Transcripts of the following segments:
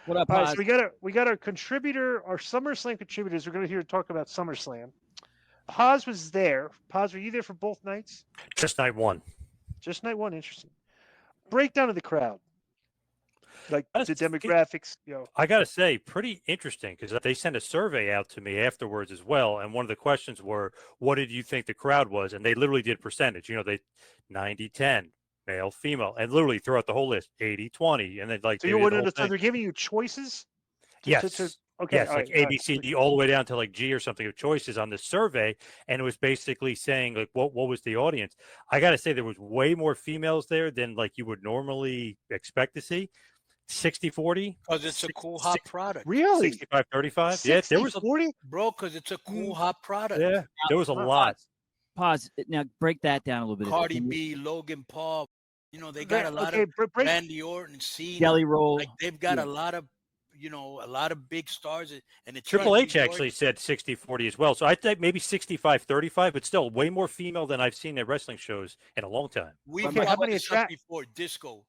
What up, All right, so Paz? we got our contributor, our SummerSlam contributors. We're going to hear talk about SummerSlam. Paz was there. Paz, were you there for both nights? Just night one. Just night one. Interesting. Breakdown of the crowd, like the That's, demographics. I got to say, pretty interesting because they sent a survey out to me afterwards as well. And one of the questions were, what did you think the crowd was? And they literally did percentage. They 90-10, male, female, and literally throughout the whole list, 80-20. And then So they you did the wouldn't. whole So thing. they're giving you choices. Yes. Okay. Yes, All like right. A, B, C, D, all the way down to like G or something of choices on this survey. And it was basically saying like, what was the audience? I got to say there was way more females there than like you would normally expect to see. 60-40. Because it's a cool, hot product. Really? 65-35. Yeah, there was 40. Bro, because it's a cool, hot product. Yeah, there was a lot. Pause. Now break that down a little bit. Cardi B, Logan Paul. They got a lot of Randy Orton, Cena. Jelly Roll. Like they've got a lot of, a lot of big stars. And it's Triple H actually said 60-40 as well. So I think maybe 65-35, but still way more female than I've seen at wrestling shows in a long time. We've talked about this before. Disco.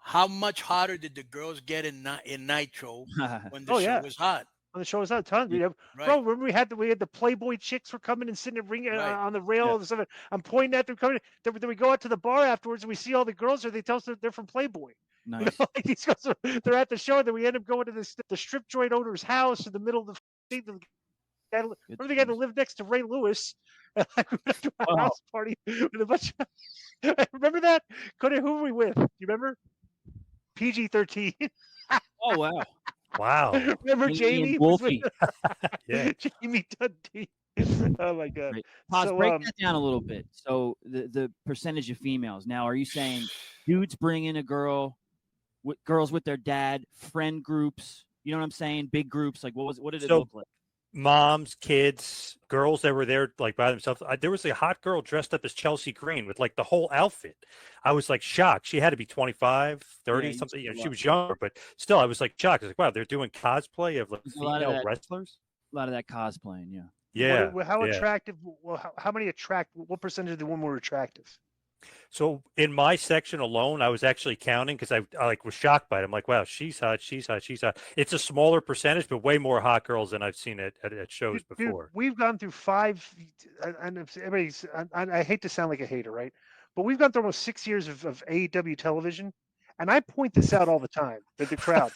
How much hotter did the girls get in Nitro when the show was hot? When the show was out, tons. Bro, remember we had the Playboy chicks were coming and sitting at ring on the rail and stuff. I'm pointing at them coming. Then we go out to the bar afterwards and we see all the girls there. They tell us they're from Playboy. Nice. These guys they're at the show. And then we end up going to the strip joint owner's house in the middle of the. Remember the guy that lived next to Ray Lewis? And we went to a house party with a bunch of. Remember that? Who were we with? Do you remember? PG-13. Oh wow. Wow. Remember Jamie? Wolfie. Yeah. Jamie Dundee. Oh my God. Right. Pause, break that down a little bit. So the percentage of females. Now, are you saying dudes bring in a girl, girls with their dad, friend groups? You know what I'm saying? Big groups. Like what did it look like? Moms, kids, girls that were there like by themselves. There was a hot girl dressed up as Chelsea Green with like the whole outfit. I was like shocked. She had to be 25, 30 something. She was younger, but still I was like shocked. I was like, wow, they're doing cosplay of like female wrestlers. A lot of that cosplaying, yeah. Yeah. How attractive? Well, how many what percentage of the women were attractive? So in my section alone, I was actually counting because I like was shocked by it. I'm like, wow, she's hot, she's hot, she's hot. It's a smaller percentage, but way more hot girls than I've seen at shows before. Dude, we've gone through 5, and everybody's. I hate to sound like a hater, right? But we've gone through almost 6 years of AEW television, and I point this out all the time that the crowd.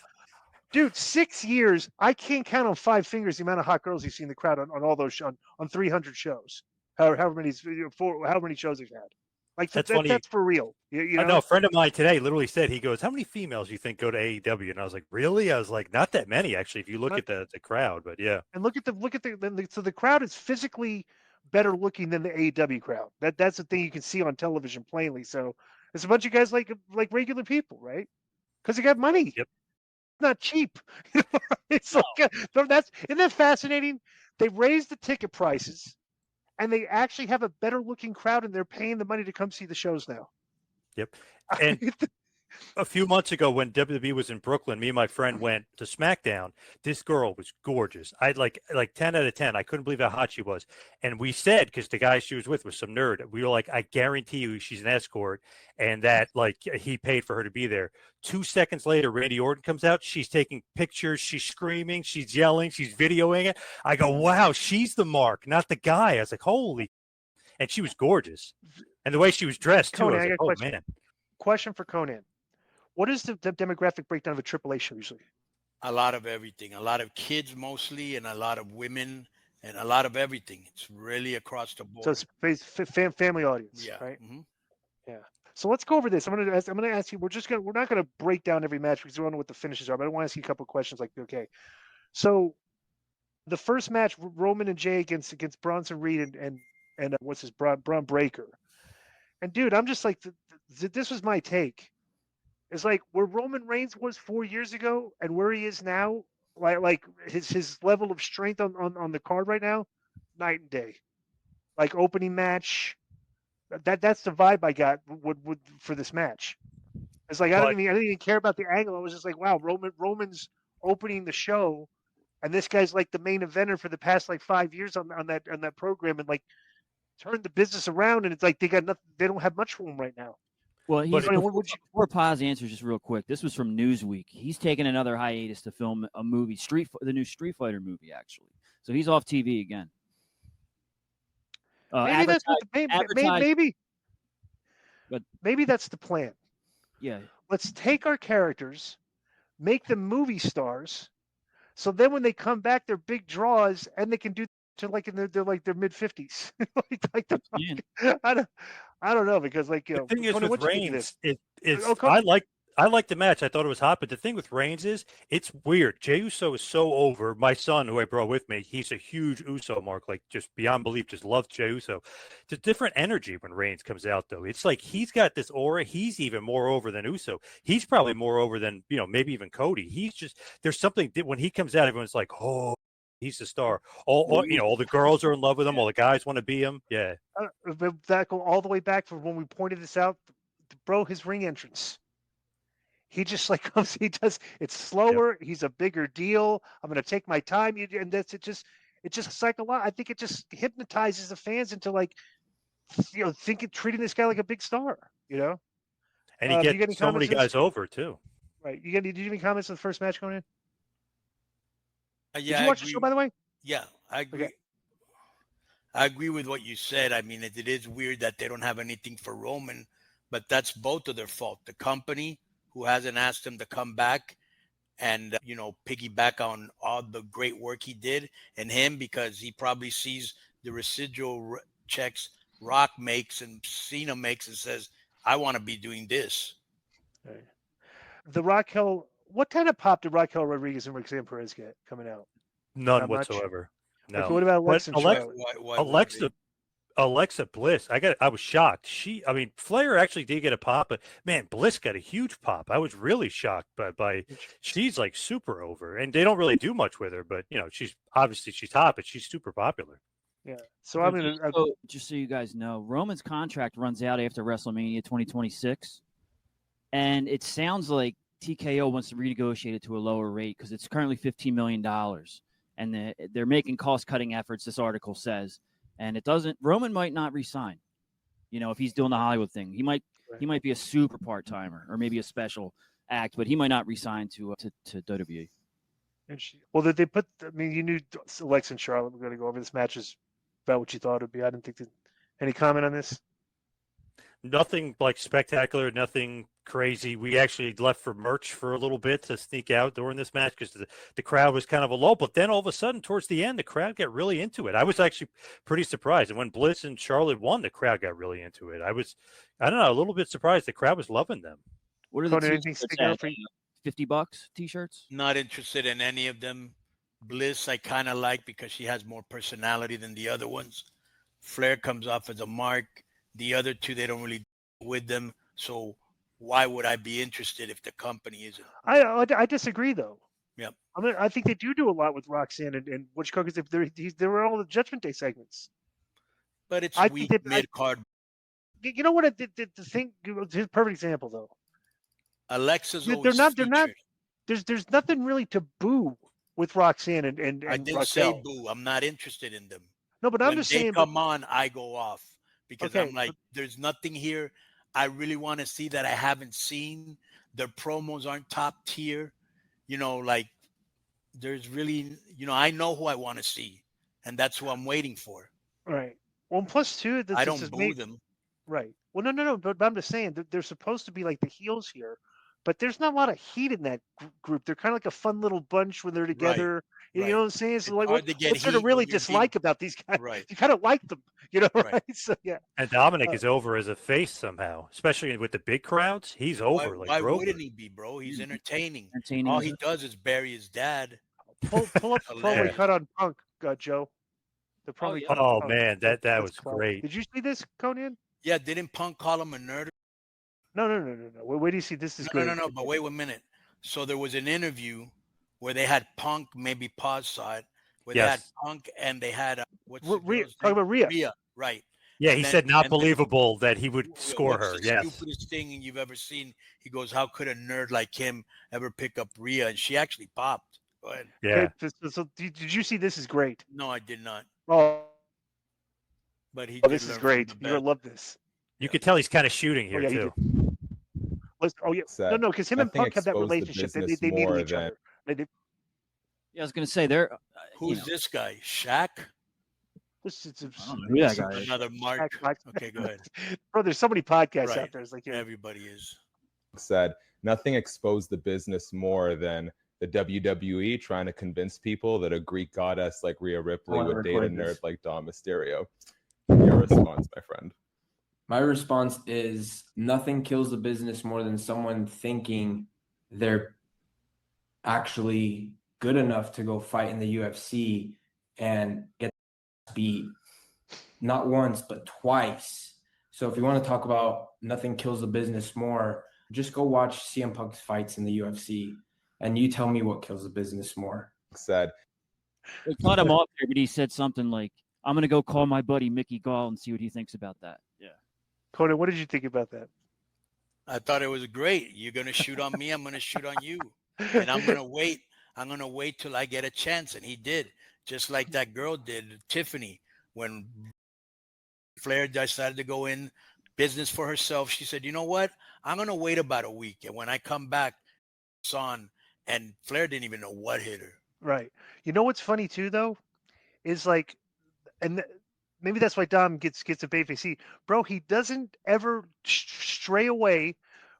Dude, 6 years, I can't count on 5 fingers the amount of hot girls you see in the crowd on all those on 300 shows. However many shows they've had. Like that's funny. That's for real. You know? I know a friend of mine today literally said, he goes, how many females do you think go to AEW? And I was like, really? I was like, not that many actually, if you look at the crowd, but yeah. And look at the crowd is physically better looking than the AEW crowd. That's the thing you can see on television plainly. So it's a bunch of guys like regular people, right? Because they got money. Yep. It's not cheap. It's like isn't that fascinating? They raised the ticket prices. And they actually have a better looking crowd, and they're paying the money to come see the shows now. Yep. And a few months ago when WWE was in Brooklyn, me and my friend went to SmackDown. This girl was gorgeous. I'd like 10 out of 10. I couldn't believe how hot she was. And we said, because the guy she was with was some nerd, we were like, I guarantee you she's an escort, and that like he paid for her to be there. 2 seconds later, Randy Orton comes out. She's taking pictures. She's screaming. She's yelling. She's videoing it. I go, wow, she's the mark, not the guy. I was like, holy. And she was gorgeous. And the way she was dressed, too. Konnan, I was like, oh, man. Question for Konnan. What is the demographic breakdown of a Triple H show usually? A lot of everything. A lot of kids mostly, and a lot of women, and a lot of everything. It's really across the board. So it's family audience, right? Mm-hmm. Yeah. So let's go over this. I'm gonna ask you. We're not gonna break down every match because we don't know what the finishes are. But I want to ask you a couple of questions. Like, okay, so the first match, Roman and Jay against Bronson Reed and what's his Bron Breakker. And dude, I'm just like, this was my take. It's like where Roman Reigns was 4 years ago and where he is now, like his level of strength on the card right now, night and day. Like opening match, that's the vibe I got would for this match. It's like I didn't even care about the angle. I was just like, wow, Roman's opening the show, and this guy's like the main eventer for the past like 5 years on that program, and like turned the business around, and it's like they got nothing. They don't have much for him right now. Well, he's, But before Paz answers, just real quick. This was from Newsweek. He's taking another hiatus to film a movie, the new Street Fighter movie, actually. So he's off TV again. Maybe that's what maybe that's the plan. Yeah. Let's take our characters, make them movie stars, so then when they come back, they're big draws, and they can do to like in their like their mid-50s. I don't know, because like the thing is Konnan, with Reigns, I like the match. I thought it was hot, but the thing with Reigns is it's weird. Jey Uso is so over. My son, who I brought with me, he's a huge Uso mark, like just beyond belief, just loves Jey Uso. It's a different energy when Reigns comes out, though. It's like he's got this aura. He's even more over than Uso. He's probably more over than, maybe even Cody. He's just, there's something that when he comes out, everyone's like, oh, he's the star. All the girls are in love with him. All the guys want to be him. Yeah. That go all the way back from when we pointed this out, bro. His ring entrance. He just like comes. He does. It's slower. Yep. He's a bigger deal. I'm going to take my time, and that's it. Just psychological. I think it just hypnotizes the fans into like, treating this guy like a big star. And he gets so many guys over too. Right. Did you have any comments on the first match going in? Yeah. Did you watch the show, by the way? Yeah, I agree. Okay. I agree with what you said. I mean, it is weird that they don't have anything for Roman, but that's both of their fault. The company, who hasn't asked him to come back and, piggyback on all the great work he did, and him, because he probably sees the residual checks Rock makes and Cena makes and says, I want to be doing this. Right. The Raquel, what kind of pop did Raquel Rodriguez and Roxanne Perez get coming out? None whatsoever. No. Like, what about Alexa and Charlotte? Alexa Bliss, I was shocked. Flair actually did get a pop, but man, Bliss got a huge pop. I was really shocked by she's like super over, and they don't really do much with her, but she's hot, but she's super popular. Yeah. So just so you guys know, Roman's contract runs out after WrestleMania 2026, and it sounds like TKO wants to renegotiate it to a lower rate because it's currently $15 million, and they're making cost-cutting efforts. This article says. And Roman might not resign, if he's doing the Hollywood thing. He might be a super part-timer or maybe a special act, but he might not resign to WWE. Well, did they put, you knew Alexa and Charlotte were going to go over this match is about what you thought it would be. I didn't think any comment on this? Nothing like spectacular, nothing crazy. We actually left for merch for a little bit to sneak out during this match because the crowd was kind of a low. But then all of a sudden, towards the end, the crowd got really into it. I was actually pretty surprised. And when Bliss and Charlotte won, the crowd got really into it. I don't know, a little bit surprised. The crowd was loving them. What are the t-shirts at? $50 t-shirts? Not interested in any of them. Bliss, I kind of like because she has more personality than the other ones. Flair comes off as a mark. The other two, they don't really with them. So why would I be interested if the company isn't? I disagree, though. Yep. I think they do a lot with Roxanne and Butch Cook. They were all the Judgment Day segments. But it's weak mid-card. You know what? The thing. Here's a perfect example, though. Alexa's they're not. There's nothing really to boo with Roxanne and I didn't Raquel. say boo. I'm not interested in them. No, but I'm just saying. When they come on, I go off. Because I'm like, there's nothing here I really want to see that I haven't seen. Their promos aren't top tier. There's really, I know who I want to see. And that's who I'm waiting for. Right. Well, plus two, I don't boo them. Right. Well, no. But I'm just saying that they're supposed to be like the heels here. But there's not a lot of heat in that group. They're kind of like a fun little bunch when they're together. Right. You know what I'm saying? So like, what's there to really dislike about these guys? Right. You kind of like them, right? So yeah. And Dominic is over as a face somehow, especially with the big crowds. He's over. Why wouldn't he be, bro? He's entertaining. All he does is bury his dad. Pull up the promo cut on Punk, Joe. The promo cut on Punk. Man, that was great. Did you see this, Konnan? Yeah, didn't Punk call him a nerd? No. Wait do you see? This is great. No. But wait 1 minute. So there was an interview where they had Punk, maybe Paz saw it, where they had Punk and they had talking about Rhea. Rhea, right? Yeah, he said not believable that he would score her. Yeah, stupidest thing you've ever seen. He goes, "How could a nerd like him ever pick up Rhea?" And she actually popped. Go ahead. Yeah. So did you see? This is great. No, I did not. Oh, but he. This is great. You're gonna love this. You could tell he's kind of shooting here too. Oh yeah, said, no, because him and nothing Punk have that exposed the relationship. They business needle more each than- other. They, Yeah, I was gonna say they're. Who's this guy? Shaq? this is I don't know who that guy is. Another Mark. Okay, go ahead. Bro, there's so many podcasts Right. out there. It's like Everybody is. said, nothing exposed the business more than the WWE trying to convince people that a Greek goddess like Rhea Ripley would date a nerd like Dom Mysterio. Your response, my friend. My response is nothing kills the business more than someone thinking they're actually good enough to go fight in the UFC and get beat not once but twice. So if you want to talk about nothing kills the business more, just go watch CM Punk's fights in the UFC and you tell me what kills the business more. Said, We cut him off there, but he said something like, "I'm gonna go call my buddy Mickey Gall and see what he thinks about that." Yeah. Conan, what did you think about that? I thought it was great. You're gonna shoot on me, I'm gonna shoot on you. And I'm gonna wait. I'm gonna wait till I get a chance. And he did, just like that girl did, Tiffany, when Flair decided to go in business for herself. She said, "You know what? I'm gonna wait about a week, and when I come back, it's on." And Flair didn't even know what hit her. Right. You know what's funny too, though, is like, and maybe that's why Dom gets a babyface. See, bro, he doesn't ever stray away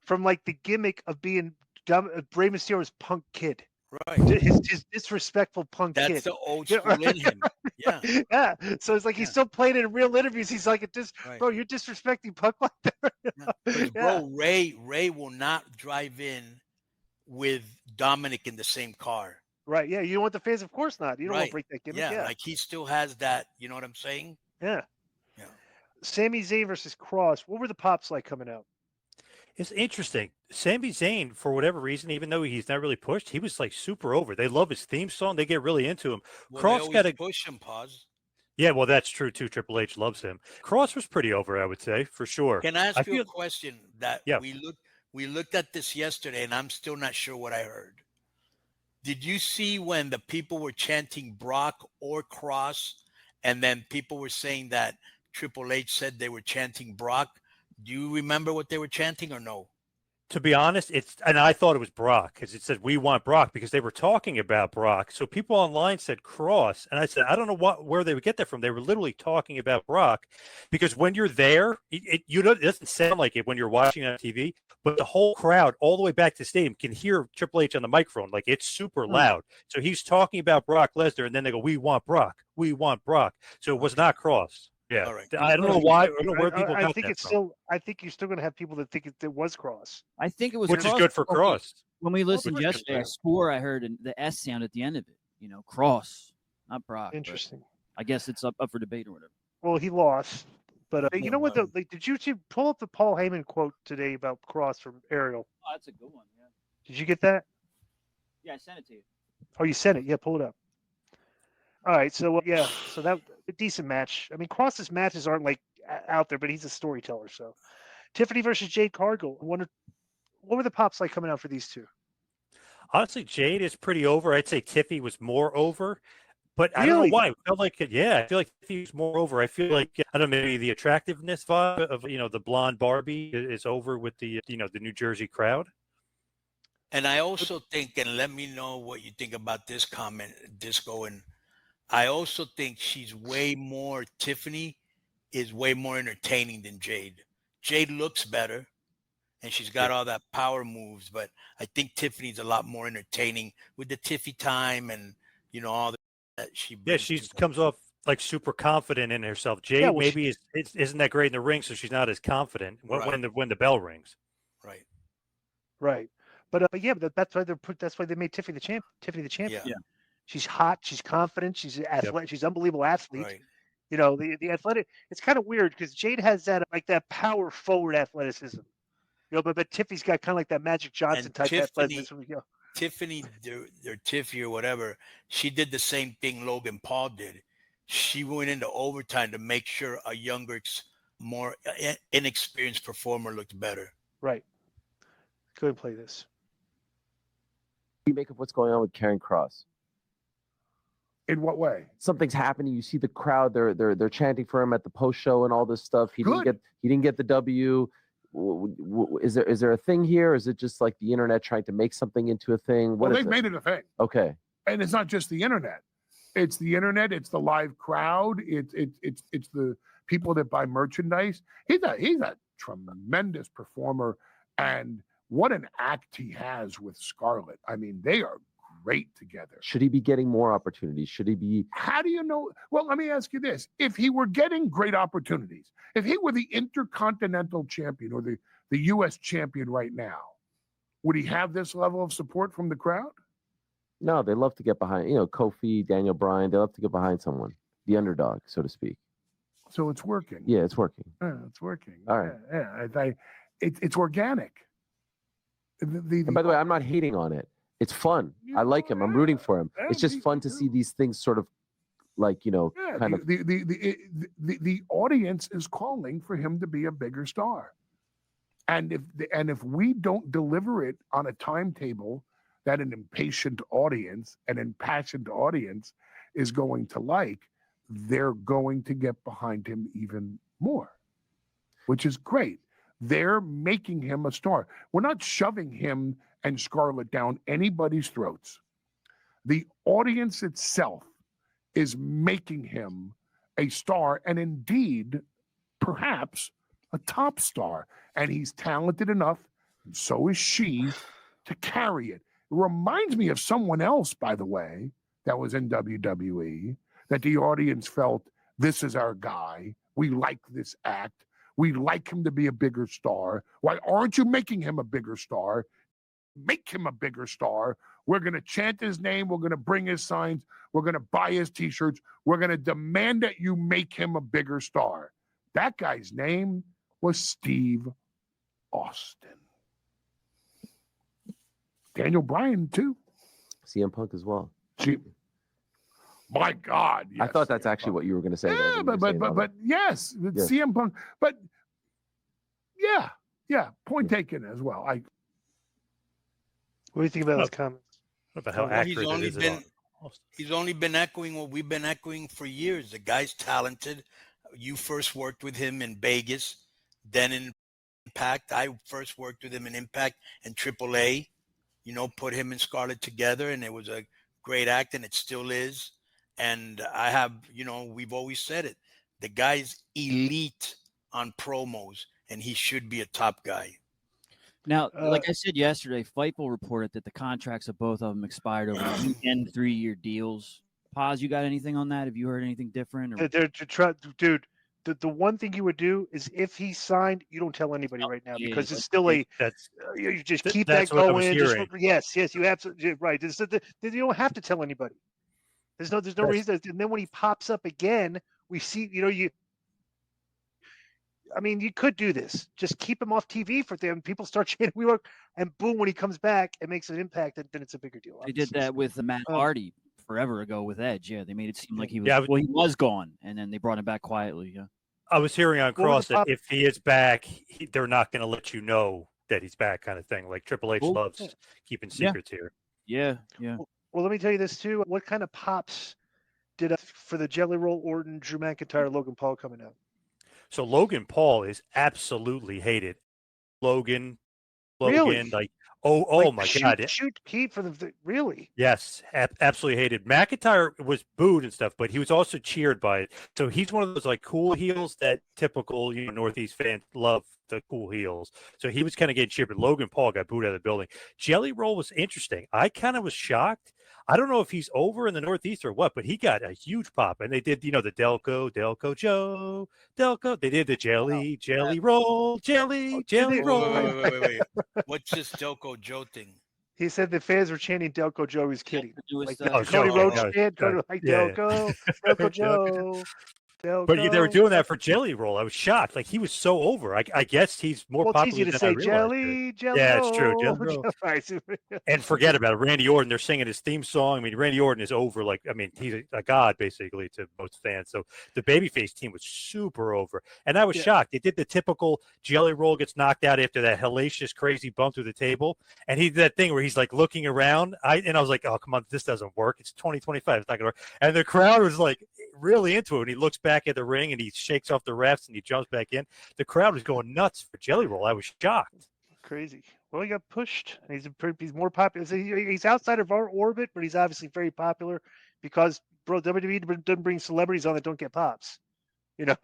from like the gimmick of being Rey Mysterio's punk kid. Right. His disrespectful punk That's kid. the old school in him. Yeah. Yeah. So it's like he's still playing it in real interviews. He's like, Right. bro, you're disrespecting Punk like that. Yeah. Bro, Ray will not drive in with Dominic in the same car. Right. Yeah. You don't want the fans, of course not. You don't want to break that gimmick. Yeah. Like he still has that. You know what I'm saying? Yeah. Yeah. Sami Zayn versus Kross. What were the pops like coming out? It's interesting. Sami Zayn, for whatever reason, even though he's not really pushed, he was like super over. They love his theme song. They get really into him. Well, Kross got to push him. Pause. Yeah, well, that's true too. Triple H loves him. Kross was pretty over, I would say, for sure. Can I ask you a question? That Yeah. we looked at this yesterday, and I'm still not sure what I heard. Did you see when the people were chanting Brock or Kross, and then people were saying that Triple H said they were chanting Brock? Do you remember what they were chanting or no? To be honest, and I thought it was Brock because it said we want Brock because they were talking about Brock. So people online said Kross, and I said I don't know where they would get that from. They were literally talking about Brock because when you're there, it doesn't sound like it when you're watching it on TV, but the whole crowd all the way back to the stadium can hear Triple H on the microphone. Like it's super loud. So he's talking about Brock Lesnar, and then they go, "We want Brock. We want Brock." So it was not Kross. Yeah, All right. I don't know why. I don't know where people got I think that it's from. still. I think you're still going to have people that think it was Kross. I think it was, Which is Kross. good for Kross. When we listened Which is good yesterday, I for- swore I heard the S sound at the end of it. You know, Kross, not Brock. but Interesting. I guess it's up for debate or whatever. Well, he lost, but you know what? Did you pull up the Paul Heyman quote today about Kross from Ariel? Oh, that's a good one. Yeah. Did you get that? Yeah, I sent it to you. Oh, you sent it. Yeah, pull it up. All right, so so that a decent match. I mean, Kross's matches aren't like out there, but he's a storyteller. So, Tiffany versus Jade Cargill. What were the pops like coming out for these two? Honestly, Jade is pretty over. I'd say Tiffy was more over, but I don't Really? know why. I felt like it. Yeah, I feel like Tiffy was more over. I feel like I don't know, maybe the attractiveness vibe of the blonde Barbie is over with the the New Jersey crowd. And I also think, and let me know what you think about this comment, Disco. And I also think Tiffany is way more entertaining than Jade. Jade looks better and she's got all that power moves, but I think Tiffany's a lot more entertaining with the Tiffy time and, all that she brings. Yeah, she comes off like super confident in herself. Jade maybe isn't that great in the ring, so she's not as confident when the bell rings. Right. Right. But that's why they made Tiffany the champion. Yeah. She's hot. She's confident. She's athletic. She's an unbelievable athlete. Right. The athletic. It's kind of weird because Jade has that that power forward athleticism. But Tiffany's got kind of like that Magic Johnson type athleticism. Tiffany, or Tiffy or whatever, she did the same thing Logan Paul did. She went into overtime to make sure a younger, more inexperienced performer looked better. Right. Go ahead and play this. You make of what's going on with Karrion Kross. In what way? Something's happening. You see the crowd. They're chanting for him at the post show and all this stuff. He didn't get the W. Is there a thing here? Or is it just like the internet trying to make something into a thing? Well, they've made it a thing. Okay. And it's not just the internet. It's the internet. It's the live crowd. It's the people that buy merchandise. He's a tremendous performer, and what an act he has with Scarlett. I mean, they are great together. Should he be getting more opportunities? Should he be? How do you know? Well, let me ask you this: if he were getting great opportunities, if he were the Intercontinental Champion or the U.S. Champion right now, would he have this level of support from the crowd? No, they love to get behind. Kofi, Daniel Bryan. They love to get behind someone, the underdog, so to speak. So it's working. Yeah, it's working. It's working. All right. Yeah. It's organic. And by the way, I'm not hating on it. It's fun. I like him. I'm rooting for him. It's just fun to see these things sort of like, kind of. The audience is calling for him to be a bigger star. And if we don't deliver it on a timetable that an impatient audience, an impassioned audience is going to like, they're going to get behind him even more, which is great. They're making him a star. We're not shoving him and Scarlett down anybody's throats. The audience itself is making him a star, and indeed, perhaps a top star. And he's talented enough, and so is she, to carry it. It reminds me of someone else, by the way, that was in WWE, that the audience felt, this is our guy. We like this act. We like him to be a bigger star. Why aren't you making him a bigger star? Make him a bigger star. We're going to chant his name. We're going to bring his signs. We're going to buy his T-shirts. We're going to demand that you make him a bigger star. That guy's name was Steve Austin. Daniel Bryan, too. CM Punk as well. My God. Yes, I thought that's actually what you were going to say. Yeah, but yes, it's CM Punk. But yeah, point taken as well. What do you think about his comments? About how accurate it is. He's only been echoing what we've been echoing for years. The guy's talented. You first worked with him in Vegas, then in Impact. I first worked with him in Impact and AAA. Put him and Scarlett together, and it was a great act, and it still is. And I have, we've always said it. The guy's elite on promos, and he should be a top guy. Now, like I said yesterday, Fightful reported that the contracts of both of them expired over the weekend, 3-year deals. Paz, you got anything on that? Have you heard anything different? Or... Dude, the one thing you would do is if he signed, you don't tell anybody right now because it's still you just keep that going. Yes, you absolutely right. You don't have to tell anybody. There's no reason. And then when he pops up again, we see, you could do this. Just keep him off TV for them. People start chanting, we work, and boom, when he comes back, it makes an impact, and then it's a bigger deal. They did that with Matt Hardy forever ago with Edge. Yeah, they made it seem like he was he was gone, and then they brought him back quietly. Yeah. I was hearing on Kross that if he is back, they're not going to let you know that he's back, kind of thing. Like Triple H loves keeping secrets here. Yeah. Well, let me tell you this too. What kind of pops did for the Jelly Roll Orton, Drew McIntyre, Logan Paul coming out? So Logan Paul is absolutely hated. Logan, really? Like, oh my God. Shoot heat for the really? Yes, absolutely hated. McIntyre was booed and stuff, but he was also cheered by it. So he's one of those like cool heels that typical Northeast fans love, the cool heels. So he was kind of getting cheered, but Logan Paul got booed out of the building. Jelly Roll was interesting. I kind of was shocked. I don't know if he's over in the Northeast or what, but he got a huge pop. And they did, the Delco Joe, Delco. They did the Jelly Roll, Jelly Roll. Wait. What's this Delco Joe thing? He said the fans were chanting Delco Joe. He's kidding. Like Cody Rhodes did. Delco Joe. But they were doing that for Jelly Roll. I was shocked. Like, he was so over. I guess he's more popular. It's easy to say Jelly. Yeah, it's true. Jelly Roll. And forget about it. Randy Orton, they're singing his theme song. Randy Orton is over. Like, he's a god, basically, to most fans. So the babyface team was super over. And I was shocked. They did the typical Jelly Roll gets knocked out after that hellacious, crazy bump through the table. And he did that thing where he's, like, looking around. I was like, oh, come on, this doesn't work. It's 2025. It's not going to work. And the crowd was, like, really into it. And he looks back at the ring and he shakes off the refs and he jumps back in. The crowd was going nuts for Jelly Roll. I was shocked. Crazy. Well, he got pushed. He's more popular. He's outside of our orbit, but he's obviously very popular because, bro, WWE doesn't bring celebrities on that don't get pops. You know,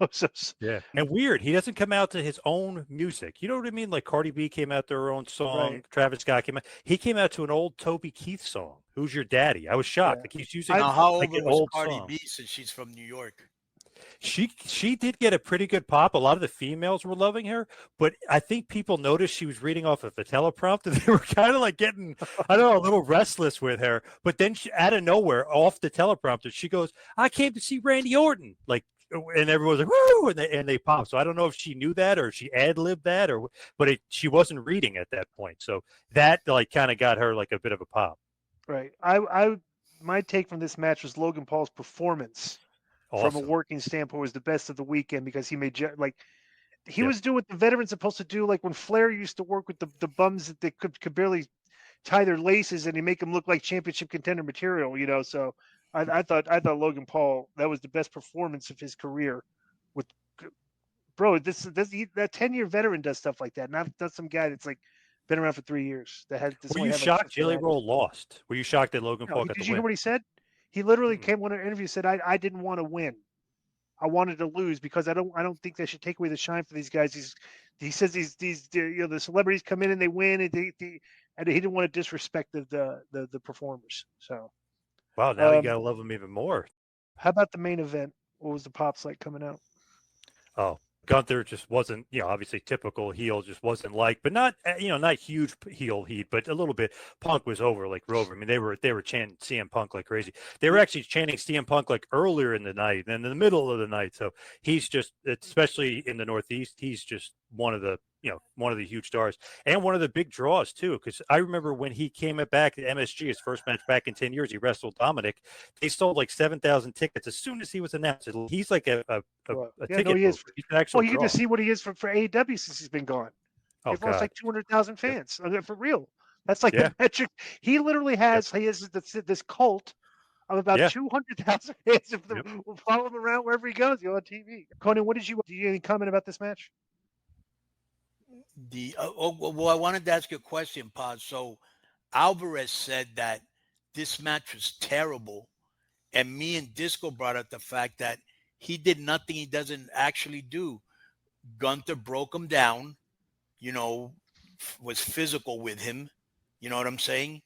yeah. And weird, he doesn't come out to his own music. You know what I mean? Like Cardi B came out to her own song. Right. Travis Scott came out. He came out to an old Toby Keith song. Who's Your Daddy? I was shocked. Yeah. Like he's using how like old was Cardi B since she's from New York? She did get a pretty good pop. A lot of the females were loving her, but I think people noticed she was reading off of the teleprompter. They were kind of like getting, I don't know, a little restless with her. But then she, out of nowhere, off the teleprompter, she goes, "I came to see Randy Orton." Like, and everyone's like, "Woo!" and they pop. So I don't know if she knew that or she ad-libbed that, but she wasn't reading at that point. So that like kind of got her like a bit of a pop. Right. My take from this match was Logan Paul's performance. Awesome. From a working standpoint, was the best of the weekend because he made he was doing what the veterans supposed to do. Like when Flair used to work with the bums that they could barely tie their laces, and he make them look like championship contender material. You know, so I thought Logan Paul, that was the best performance of his career. With bro, that 10-year veteran does stuff like that. Not some guy that's like been around for 3 years. That had. Were you shocked Jelly Roll lost? Were you shocked that Logan Paul got the win? Did you hear what he said? He literally came on an interview and said, I didn't want to win. I wanted to lose because I don't think they should take away the shine for these guys. He says these the celebrities come in and they win and he didn't want to disrespect the performers. So wow, now you gotta love them even more. How about the main event? What was the pops like coming out? Oh, Gunther just wasn't, obviously typical heel, just wasn't but not, not huge heel heat, but a little bit. Punk was over like Rover. I mean, they were chanting CM Punk like crazy. They were actually chanting CM Punk like earlier in the night and in the middle of the night. So he's just, especially in the Northeast, he's just one of the huge stars and one of the big draws too. Because I remember when he came back to MSG, his first match back in 10 years, he wrestled Dominic. They sold like 7,000 tickets as soon as he was announced. He's like a ticket. No, he is. He's an actual you can just see what he is for AEW since he's been gone. They've lost like 200,000 fans. Yeah. For real. That's like the metric. He literally has. He has this cult of about 200,000 fans. Will follow him around wherever he goes. On TV. Konnan, do you any comment about this match? Well, I wanted to ask you a question, Paz. So Alvarez said that this match was terrible, and me and Disco brought up the fact that he did nothing he doesn't actually do. Gunther broke him down, was physical with him. You know what I'm saying?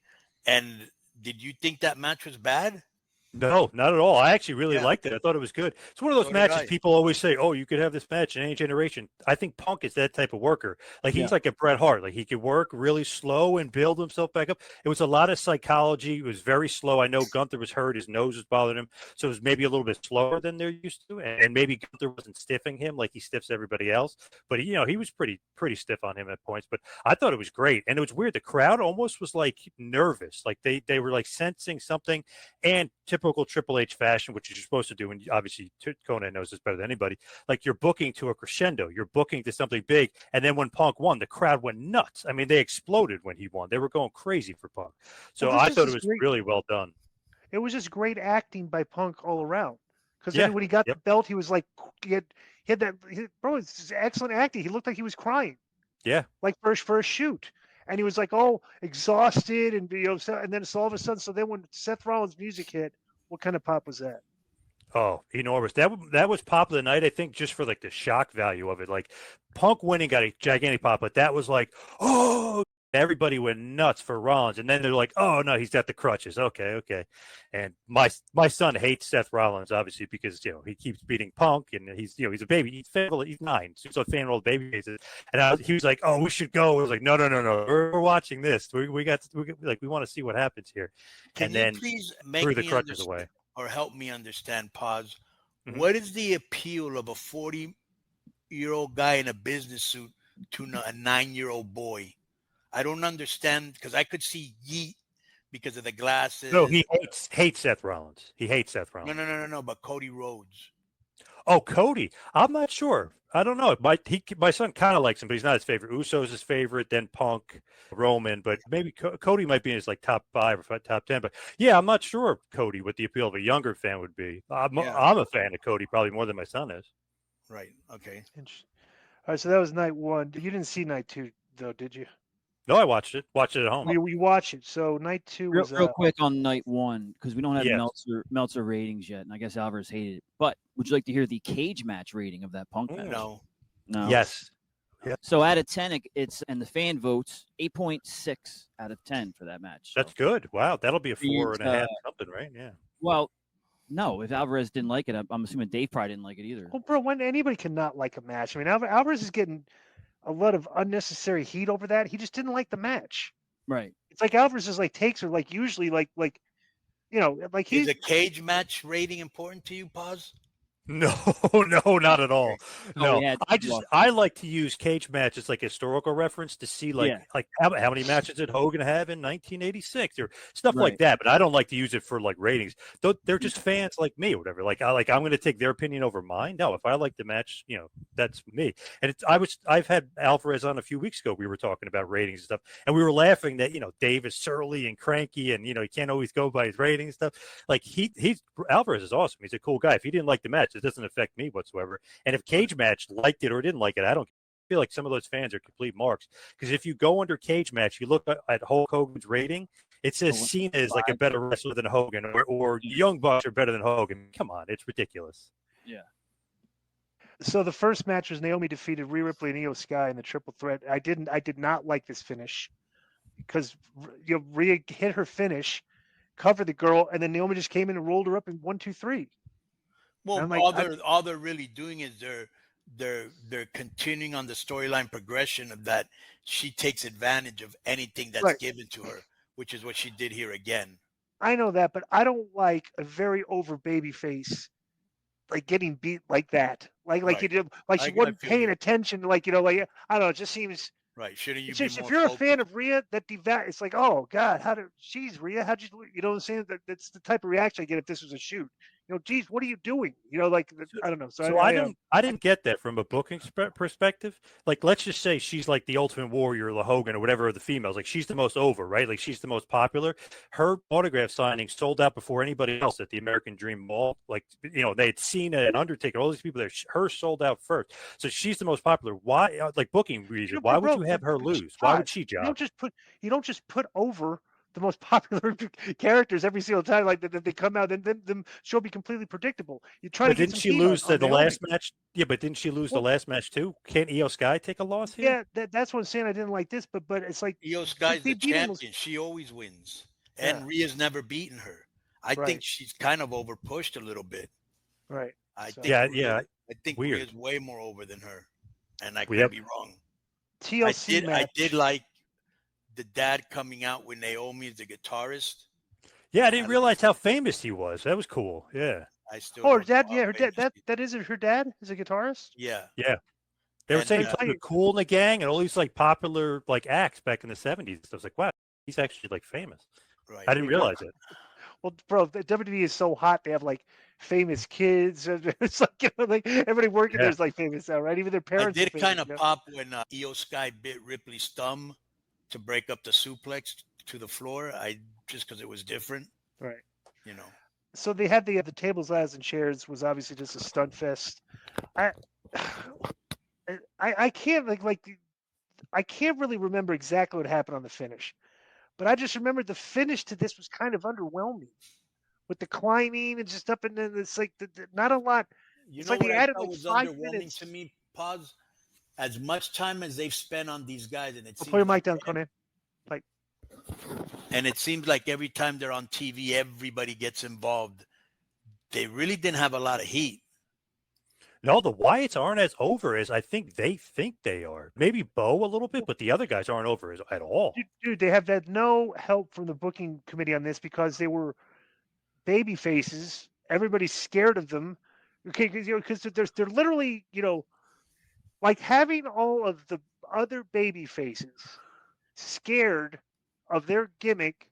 And did you think that match was bad? No, not at all. I actually really liked it. I thought it was good. It's one of those matches people always say, "Oh, you could have this match in any generation." I think Punk is that type of worker. Like he's like a Bret Hart. Like he could work really slow and build himself back up. It was a lot of psychology. It was very slow. I know Gunther was hurt. His nose was bothering him. So it was maybe a little bit slower than they're used to. And maybe Gunther wasn't stiffing him like he stiffs everybody else. But, he was pretty stiff on him at points. But I thought it was great. And it was weird. The crowd almost was like nervous. Like they were like sensing something. And typical Triple H fashion, which you're supposed to do, and obviously Konnan knows this better than anybody, like you're booking to a crescendo, you're booking to something big, and then when Punk won, the crowd went nuts. I mean, they exploded when he won. They were going crazy for Punk. So I thought it was really well done. It was just great acting by Punk all around. Because then when he got the belt, he was like, it's excellent acting. He looked like he was crying. Yeah. Like for a shoot. And he was like, exhausted, and and then all of a sudden, so then when Seth Rollins' music hit, what kind of pop was that? Oh, enormous. That was pop of the night, I think, just for like the shock value of it. Like Punk winning got a gigantic pop, but that was like, everybody went nuts for Rollins. And then they're like, oh no, he's got the crutches. Okay. And my son hates Seth Rollins, obviously, because he keeps beating Punk, and he's a baby. He's 9. So he's a fan of all the baby faces. And he was like, oh, we should go. I was like, no. We're watching this. We want to see what happens here. Can you please threw the crutches away or help me understand, Paz? Mm-hmm. What is the appeal of a 40-year-old guy in a business suit to a 9-year-old boy? I don't understand, because I could see Yeet because of the glasses. No, he hates Seth Rollins. He hates Seth Rollins. No, but Cody Rhodes. Oh, Cody. I'm not sure. I don't know. My son kind of likes him, but he's not his favorite. Uso's his favorite, then Punk, Roman, but maybe Cody might be in his like top 5 or top 10. But yeah, I'm not sure Cody what the appeal of a younger fan would be. I'm a fan of Cody probably more than my son is. Right. Okay. All right, so that was night 1. You didn't see night 2 though, did you? No, I watched it. Watched it at home. We watched it. So night 2 was real quick on night 1 because we don't have Yes. Meltzer ratings yet, and I guess Alvarez hated it. But would you like to hear the cage match rating of that Punk match? No. No. Yes. Yeah. So out of 10, it's and the fan votes 8.6 out of 10 for that match. So. That's good. Wow, that'll be a 4.5 something, right? Yeah. Well, no, if Alvarez didn't like it, I'm assuming Dave probably didn't like it either. Well, bro, when anybody cannot like a match. I mean, Alvarez is getting a lot of unnecessary heat over that. He just didn't like the match. Right. It's like Alvarez's like takes are like usually like you know like Is he's a cage match rating important to you, Paz? No, not at all. No, yeah, I like to use cage matches like historical reference to see like how many matches did Hogan have in 1986 or stuff like that. But I don't like to use it for like ratings. They're just fans like me or whatever. Like I'm going to take their opinion over mine. No, if I like the match, that's me. And I've had Alvarez on a few weeks ago. We were talking about ratings and stuff, and we were laughing that Dave is surly and cranky, and he can't always go by his ratings and stuff. Like he's Alvarez is awesome. He's a cool guy. If he didn't like the match, it doesn't affect me whatsoever. And if Cage Match liked it or didn't like it, I don't feel like some of those fans are complete marks. Because if you go under Cage Match, you look at Hulk Hogan's rating, it says Cena is like a better wrestler than Hogan, or Young Bucks are better than Hogan. Come on, it's ridiculous. Yeah. So the first match was Naomi defeated Rhea Ripley and Io Sky in the triple threat. I did not like this finish because Rhea hit her finish, covered the girl, and then Naomi just came in and rolled her up in 1, 2, 3. Well, all they're really doing is they're continuing on the storyline progression of that she takes advantage of anything that's given to her, which is what she did here again. I know that, but I don't like a very over baby face like getting beat like that. She wasn't paying attention. I don't know. It just seems right. Shouldn't you? If you're a fan of Rhea, it's like, oh God, geez, Rhea, how'd you know what I'm saying? That's the type of reaction I get if this was a shoot. Geez, what are you doing? I don't know. So I didn't get that from a booking perspective. Like, let's just say she's like the Ultimate Warrior, or the Hogan, or whatever of the females. Like, she's the most over, right? Like, she's the most popular. Her autograph signing sold out before anybody else at the American Dream Mall. Like, they had Cena and Undertaker, all these people there. Her sold out first, so she's the most popular. Why, like booking reason? Why would you have her lose? Why would she job? You don't just put over the most popular characters every single time, like that they come out, and then the show be completely predictable. You try to. But didn't she lose the last match? Yeah, but didn't she lose the last match too? Can't Io Sky take a loss here? Yeah, that's what I'm saying. I didn't like this, but it's like Io Sky's the champion. She always wins, and Rhea's never beaten her. I think she's kind of over pushed a little bit. Right. I think weird. Rhea's way more over than her, and I could be wrong. TLC match. I did like the dad coming out with Naomi as the guitarist. Yeah, I didn't realize how famous he was. That was cool. Yeah. Her dad. Yeah, her dad. That isn't her dad. Is a guitarist. Yeah. Yeah. They were saying he was cool in the gang and all these like popular like acts back in the 70s. I was like, wow, he's actually like famous. Right. I didn't realize it. Well, bro, the WWE is so hot. They have like famous kids. It's like everybody working there is like famous now, right? Even their parents. I did kind of pop when Io Sky bit Ripley's thumb to break up the suplex to the floor. Just because it was different, right? So they had the tables, ladders, and chairs was obviously just a stunt fest. I can't I can't really remember exactly what happened on the finish, but I just remember the finish to this was kind of underwhelming with the climbing and just up and then it's like not a lot. It's like they added was 5 underwhelming minutes to me. Pause. As much time as they've spent on these guys, and put your mic down, Konnan. And it seems like every time they're on TV, everybody gets involved. They really didn't have a lot of heat. No, the Wyatts aren't as over as I think they are. Maybe Bo a little bit, but the other guys aren't over at all. Dude, they have had no help from the booking committee on this because they were baby faces. Everybody's scared of them. Okay, because they're literally, like having all of the other baby faces scared of their gimmick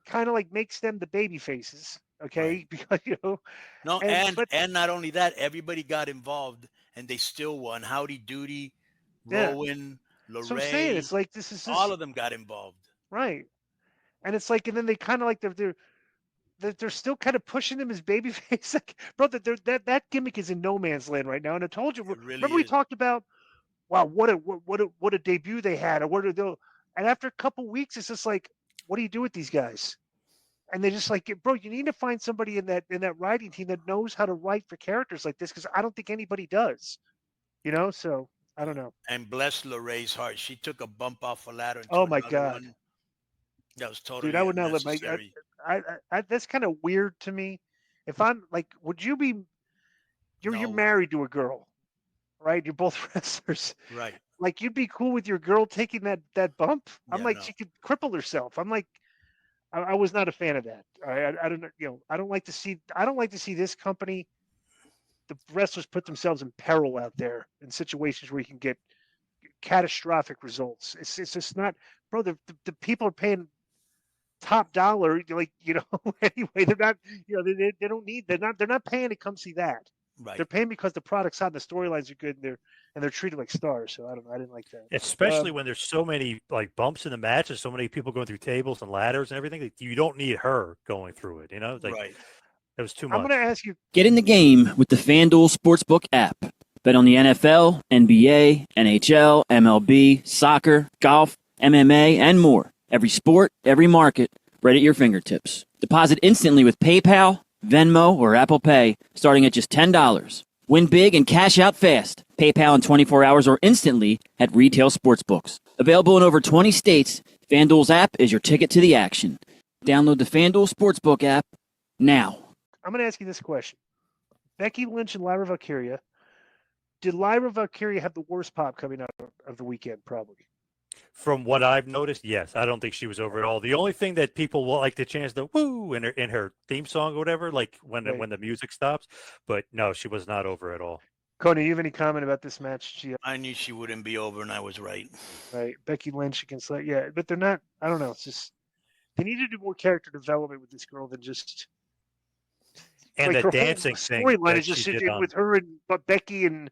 kind of like makes them the baby faces. Okay, Right. because No, but and not only that, everybody got involved and they still won. Howdy Doody, yeah. Rowan, So I'm saying Lorray, it's like this is all just of them got involved. right, and it's like, and then they kind of like they're still kind of pushing him as babyface. Like, bro, that gimmick is in no man's land right now. And I told you, It really remember we is. talked about, wow, what a debut they had, or what did they? And after a couple weeks, it's just like, what do you do with these guys? And they just like, bro, you need to find somebody in that writing team that knows how to write for characters like this, because I don't think anybody does. So I don't know. And bless Lorray's heart. She took a bump off a ladder into Oh my another God, one. That was dude, totally I would not let unnecessary. I that's kind of weird to me. If I'm like, would you be? You're No. married to a girl, right? You're both wrestlers. Right. Like, you'd be cool with your girl taking that bump. I'm Yeah, like, no. she could cripple herself. I'm like, I was not a fan of that. I don't know. I don't like to see this company, the wrestlers, put themselves in peril out there in situations where you can get catastrophic results. It's just not, bro. The people are paying top dollar. Like, anyway, they're not. They don't need. They're not paying to come see that. Right. They're paying because the product's hot, and the storylines are good, and they're treated like stars. So I don't know. I didn't like that. Especially when there's so many like bumps in the match and so many people going through tables and ladders and everything. Like, you don't need her going through it. It's like, Right. it was too I'm much. going to ask you. Get in the game with the FanDuel Sportsbook app. Bet on the NFL, NBA, NHL, MLB, soccer, golf, MMA, and more. Every sport, every market, right at your fingertips. Deposit instantly with PayPal, Venmo, or Apple Pay, starting at just $10. Win big and cash out fast. PayPal in 24 hours or instantly at retail sportsbooks. Available in over 20 states, FanDuel's app is your ticket to the action. Download the FanDuel Sportsbook app now. I'm going to ask you this question. Becky Lynch and Lyra Valkyria. Did Lyra Valkyria have the worst pop coming out of the weekend? Probably. From what I've noticed, yes. I don't think she was over at all. The only thing that people will like to chant the woo in her theme song or whatever, like when the music stops. But no, she was not over at all. Konnan, you have any comment about this match? I knew she wouldn't be over, and I was right. Right. Becky Lynch against but they're not. I don't know. It's just they need to do more character development with this girl than just. And like, the dancing thing storyline is just with her and Becky and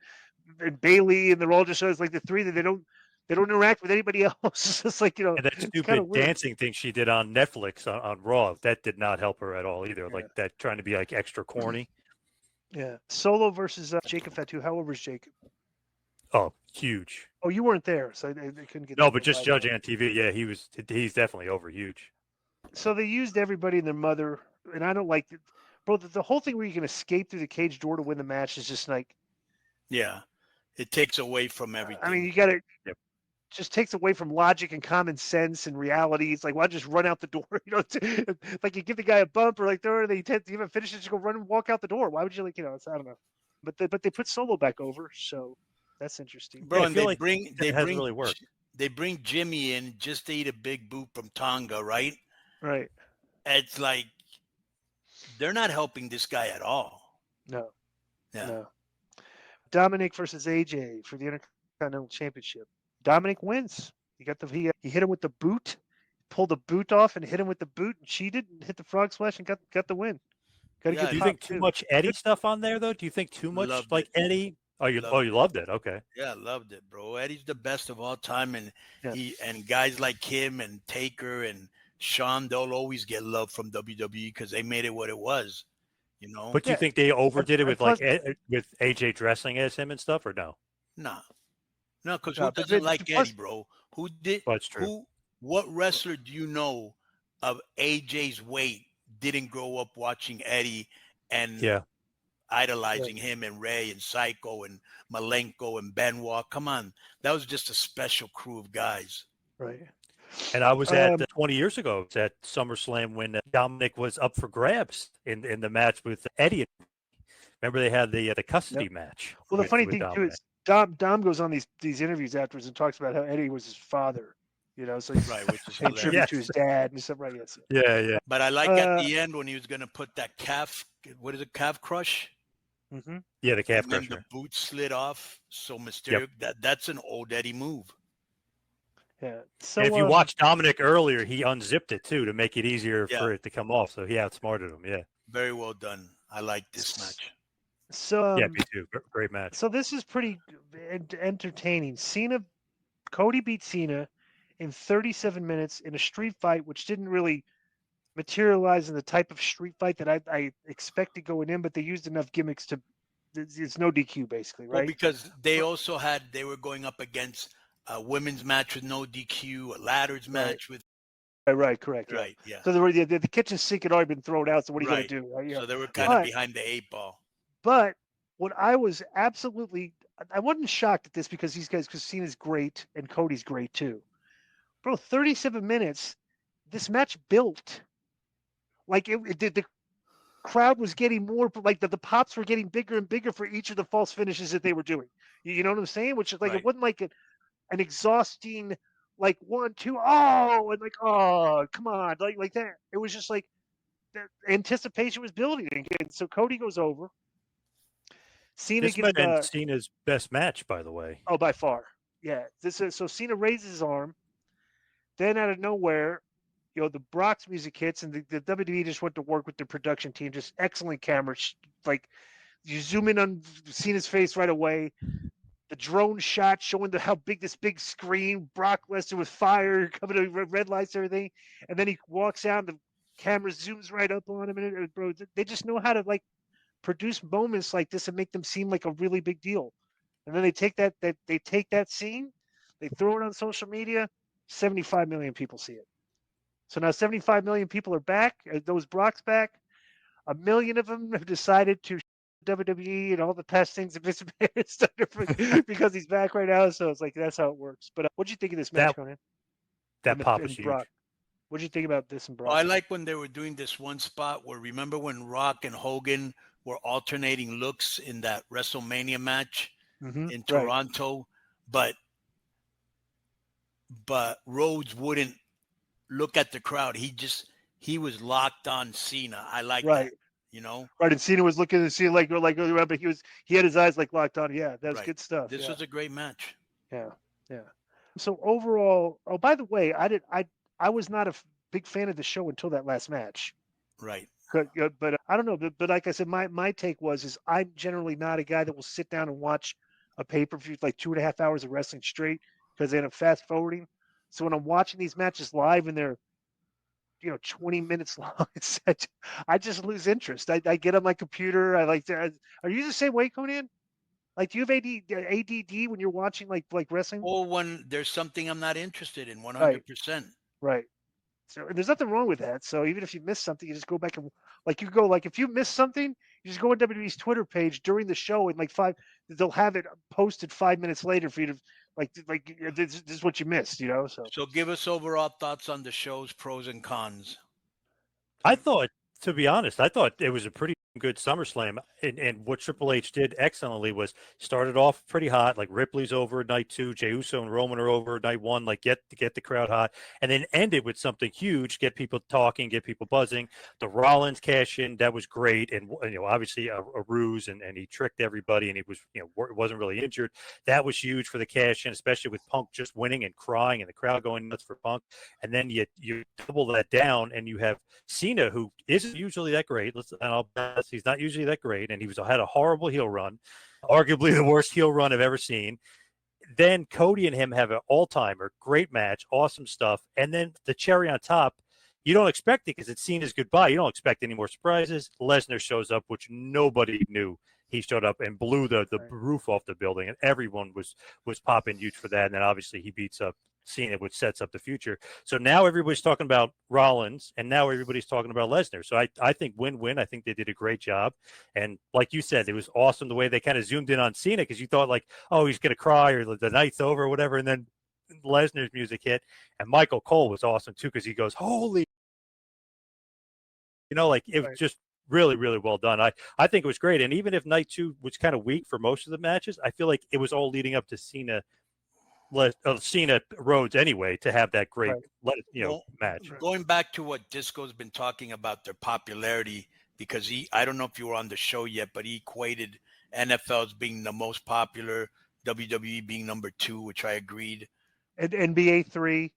Bailey, and they're all just like the three that they don't interact with anybody else. It's just like, And that stupid dancing thing she did on Netflix on Raw, that did not help her at all either. Yeah. Like that, trying to be like extra corny. Yeah. Solo versus Jacob Fatu. How old was Jacob? Oh, huge. Oh, you weren't there, so I couldn't get. No, but just judging on TV, yeah, he's definitely over huge. So they used everybody and their mother, and I don't like it. Bro, the whole thing where you can escape through the cage door to win the match is just like. Yeah, it takes away from everything. I mean, you got to. Yep. Just takes away from logic and common sense and reality. It's like, why just run out the door? Like you give the guy a bump or like they even finish it, just go run and walk out the door. Why would you I don't know. But they put Solo back over, so that's interesting. Bro, and it hasn't really worked. They bring Jimmy in just to eat a big boot from Tonga, right? Right. It's like they're not helping this guy at all. No. Yeah. No. Dominic versus AJ for the Intercontinental Championship. Dominic wins. He hit him with the boot, pulled the boot off and hit him with the boot and cheated and hit the frog splash and got the win. Do you think too much Eddie stuff on there though? Do you think too much Eddie? Oh, you loved it. Okay. Yeah, loved it, bro. Eddie's the best of all time, and and guys like him and Taker and Shawn, they'll always get love from WWE because they made it what it was, But do you think they overdid it with with AJ dressing as him and stuff, or no? Nah. No, because who doesn't like Eddie, bro? Who did? That's true. What wrestler do you know of AJ's weight didn't grow up watching Eddie and idolizing him and Ray and Psycho and Malenko and Benoit? Come on, that was just a special crew of guys. Right. And I was at 20 years ago at SummerSlam when Dominic was up for grabs in the match with Eddie. Remember they had the custody match. Well, the funny thing too is. Dom goes on these interviews afterwards and talks about how Eddie was his father, so he's which is paying tribute to his dad and stuff, right? Yes. Yeah. But I like at the end when he was going to put that calf, what is it, calf crush? Mm-hmm. Yeah, the calf crush. And the boot slid off, so mysterious. Yep. That's an old Eddie move. Yeah. So and if you watch Dominic earlier, he unzipped it too to make it easier for it to come off. So he outsmarted him. Yeah. Very well done. I like this match. So yeah, me too. Great match. So this is pretty entertaining. Cody beat Cena in 37 minutes in a street fight, which didn't really materialize in the type of street fight that I expected going in, but they used enough gimmicks to. It's no DQ basically, right? Well, because they were going up against a women's match with no DQ, a ladders match with. Right, correct. Right, yeah. So the kitchen sink had already been thrown out. So what are you going to do? Right? So they were kind of behind the 8-ball. But what I was I wasn't shocked at this because Cena's great and Cody's great too. Bro, 37 minutes, this match built. Like the crowd was getting more, like the pops were getting bigger and bigger for each of the false finishes that they were doing. You know what I'm saying? Which is like, it wasn't like an exhausting, like 1, 2, oh, and like, oh, come on, like that. It was just like the anticipation was building again. So Cody goes over. Cena gets Cena's best match, by the way. Oh, by far. Yeah. So Cena raises his arm. Then out of nowhere, the Brock's music hits, and the WWE just went to work with the production team. Just excellent cameras. Like, you zoom in on Cena's face right away. The drone shot showing how big this big screen, Brock Lesnar with fire coming to red lights, everything. And then he walks out, and the camera zooms right up on him. And bro, they just know how to produce moments like this and make them seem like a really big deal. And then they take that scene, they throw it on social media. 75 million people see it. So now 75 million people are back. Those Brock's back. 1 million of them have decided to WWE and all the past things have been because he's back right now. So it's like, that's how it works. But what'd you think of this match, Konnan? That pop was huge. What'd you think about this and Brock? Well, I like when they were doing this one spot where, remember when Rock and Hogan were alternating looks in that WrestleMania match in Toronto, but Rhodes wouldn't look at the crowd. He was locked on Cena. I like that. Right, and Cena was looking at Cena like but he had his eyes locked on. Yeah, that was good stuff. This was a great match. Yeah. So overall, oh, by the way, I was not a big fan of the show until that last match. Right. But I don't know. But like I said, my take is I'm generally not a guy that will sit down and watch a pay-per-view like 2.5 hours of wrestling straight because then I'm fast forwarding. So when I'm watching these matches live and they're 20 minutes long, I just lose interest. I get on my computer. I like to. Are you the same way, Konnan? Like, do you have ADD when you're watching like wrestling? Or when there's something I'm not interested in, 100%. Right. So and there's nothing wrong with that. So even if you miss something, you just go back and if you miss something, you just go on WWE's Twitter page during the show and they'll have it posted 5 minutes later for you to this is what you missed, So give us overall thoughts on the show's pros and cons. To be honest, I thought it was a pretty good SummerSlam, and what Triple H did excellently was started off pretty hot, like Ripley's over night 2, Jey Uso and Roman are over night 1, like get the crowd hot, and then ended with something huge, get people talking, get people buzzing. The Rollins cash in, that was great, and obviously a ruse, and he tricked everybody, and he was wasn't really injured. That was huge for the cash in, especially with Punk just winning and crying, and the crowd going nuts for Punk. And then you double that down, and you have Cena, who isn't usually that great. He's not usually that great, and had a horrible heel run, arguably the worst heel run I've ever seen. Then Cody and him have an all-timer, great match, awesome stuff, and then the cherry on top, you don't expect it because it's Cena's goodbye. You don't expect any more surprises. Lesnar shows up, which nobody knew. He showed up and blew the roof off the building, and everyone was popping huge for that. And then obviously he beats up Cena, which sets up the future. So now everybody's talking about Rollins, and now everybody's talking about Lesnar. So I think win-win. I think they did a great job. And like you said, it was awesome the way they kind of zoomed in on Cena because you thought he's going to cry or the night's over or whatever. And then Lesnar's music hit, and Michael Cole was awesome too because he goes, holy, it was just really, really well done. I think it was great. And even if night 2 was kind of weak for most of the matches, I feel like it was all leading up to Cena Rhodes anyway to have that great match. Going back to what Disco's been talking about their popularity, because I don't know if you were on the show yet, but he equated NFL as being the most popular, WWE being number 2, which I agreed. And NBA 3,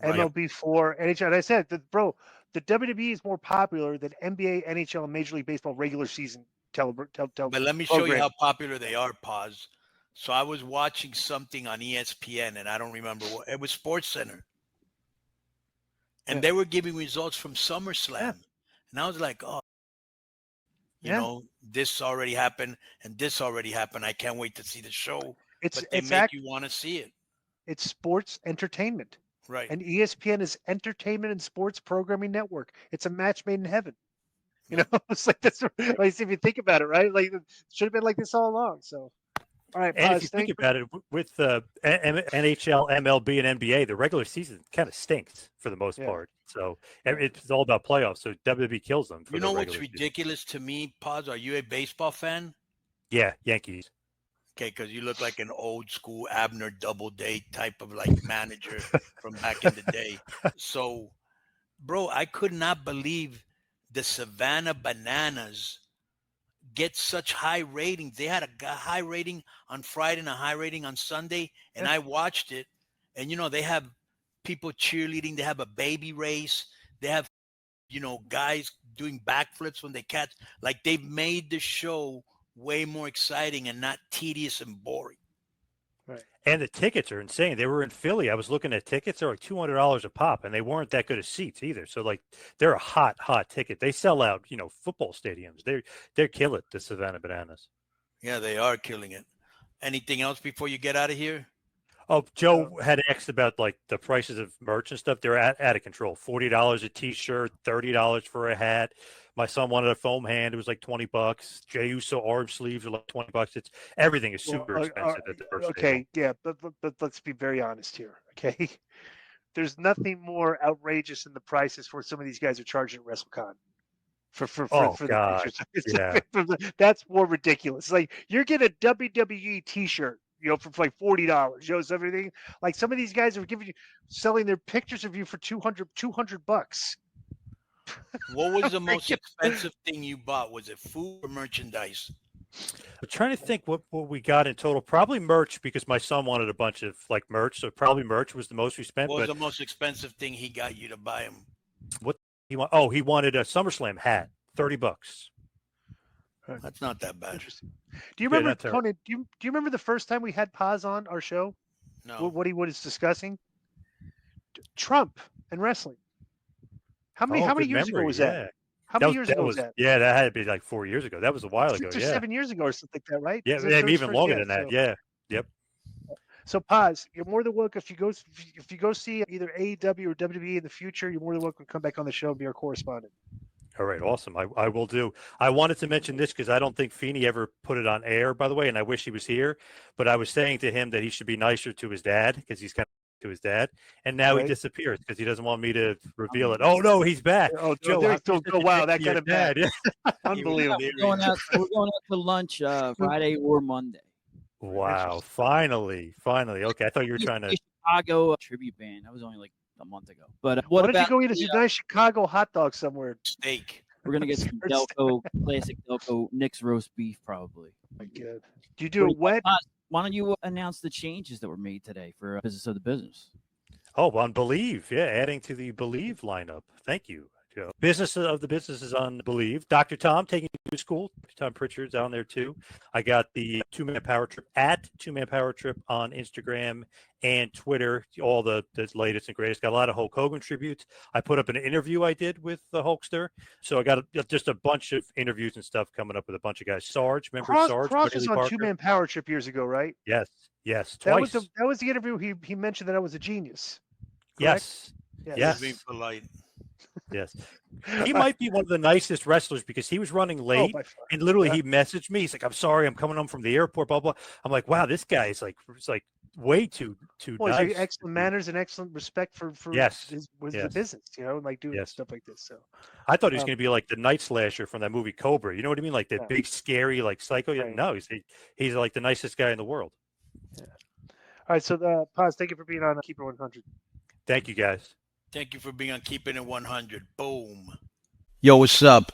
MLB 4, NHL. And I said that, bro, the WWE is more popular than NBA, NHL, and Major League Baseball regular season But let me show you how popular they are, Paz. So I was watching something on ESPN, and I don't remember what. It was SportsCenter. And they were giving results from SummerSlam. Yeah. And I was like, oh, you know, this already happened, and this already happened. I can't wait to see the show. But they make you want to see it. It's sports entertainment. Right. And ESPN is entertainment and sports programming network. It's a match made in heaven. You know, it's like that's like, if you think about it, right? Like it should have been like this all along. So, all right. And if you think about it, with NHL, MLB, and NBA, the regular season kind of stinks for the most part. So it's all about playoffs. So WWE kills them. You know what's ridiculous to me, Paz? Are you a baseball fan? Yeah, Yankees. Okay, because you look like an old school Abner Doubleday type of like manager from back in the day. So, bro, I could not believe the Savannah Bananas get such high ratings. They had a high rating on Friday and a high rating on Sunday, and I watched it. And, you know, they have people cheerleading. They have a baby race. They have, you know, guys doing backflips when they catch. Like, they've made the show way more exciting and not tedious and boring. Right. And the tickets are insane. They were in Philly. I was looking at tickets. They're like $200 a pop, and they weren't that good as seats either. So, like, they're a hot ticket. They sell out, you know, football stadiums. They're killing the Savannah Bananas. Yeah, they are killing it. Anything else before you get out of here? Oh, Joe had asked about like the prices of merch and stuff. They're out of control. $40 a T-shirt, $30 for a hat. My son wanted a foam hand. It was like $20. Jey Uso arm sleeves are like $20. It's everything is super expensive at the merch table. Yeah, but let's be very honest here. Okay, there's nothing more outrageous than the prices for some of these guys are charging at WrestleCon. For God. The pictures. That's more ridiculous. Like you're getting a WWE T-shirt, you know, for like $40. Shows everything. Like some of these guys are selling their pictures of you for $200. What was the most expensive thing you bought? Was it food or merchandise? I'm trying to think what we got in total. Probably merch because my son wanted a bunch of like merch. So probably merch was the most we spent. What was the most expensive thing he got you to buy him? What he want? Oh, he wanted a SummerSlam hat, $30. That's not that bad. Do you remember, Konnan? Do you remember the first time we had Paz on our show? No. What he was discussing? Trump and wrestling. How many years ago was that? How many years ago was that? Yeah, that had to be like 4 years ago. That was a while ago. 6 or 7 years ago or something like that, right? Yeah, even longer than that. Yeah. Yep. So Paz, you're more than welcome if you go see either AEW or WWE in the future. You're more than welcome to come back on the show and be our correspondent. All right, awesome. I will do. I wanted to mention this because I don't think Feeney ever put it on air, by the way, and I wish he was here. But I was saying to him that he should be nicer to his dad because he's kind of to his dad, and now he disappears because he doesn't want me to reveal it. Oh no, he's back. Oh, Joe, wow, that got him bad. Unbelievable. We're going out to lunch Friday or Monday. Wow, finally. Okay, I thought you were trying to Chicago tribute band. That was only like a month ago. But why don't you go eat a nice Chicago hot dog somewhere? Steak. We're gonna get some Delco, classic Delco Nick's roast beef, probably. My God. Do you do it wet? Why don't you announce the changes that were made today for Business of the Business? Oh, on Believe. Yeah, adding to the Believe lineup. Thank you, Joe. Business of the Business is on Believe. Dr. Tom taking you to school. Tom Pritchard's on there too. I got the Two-Man Power Trip at Two-Man Power Trip on Instagram and Twitter. All the latest and greatest. Got a lot of Hulk Hogan tributes. I put up an interview I did with the Hulkster. So I got just a bunch of interviews and stuff coming up with a bunch of guys. Sarge, remember Sarge? Kross was on Two-Man Power Trip years ago, right? Yes, twice. That was the interview. He mentioned that I was a genius. Correct? Yes. Being polite. Yes. He might be one of the nicest wrestlers because he was running late and literally he messaged me. He's like, I'm sorry, I'm coming home from the airport, blah, blah. I'm like, wow, this guy is like way too nice. He's excellent manners and excellent respect for the business, you know, like doing stuff like this. So I thought he was going to be like the Night Slasher from that movie Cobra. You know what I mean? Like that big, scary, like psycho. Right. No, he's like the nicest guy in the world. Yeah. All right. So Paz, thank you for being on Keep It 100. Thank you, guys. Thank you for being on Keeping It 100. Boom. Yo, what's up?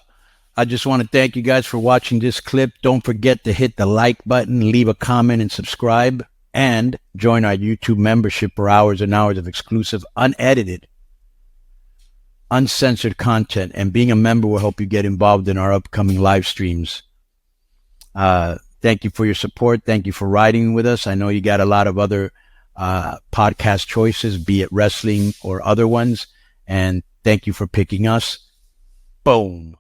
I just want to thank you guys for watching this clip. Don't forget to hit the like button, leave a comment, and subscribe. And join our YouTube membership for hours and hours of exclusive, unedited uncensored content, and being a member will help you get involved in our upcoming live streams. Thank you for your support. Thank you for riding with us. I know you got a lot of other podcast choices, be it wrestling or other ones, and thank you for picking us. Boom.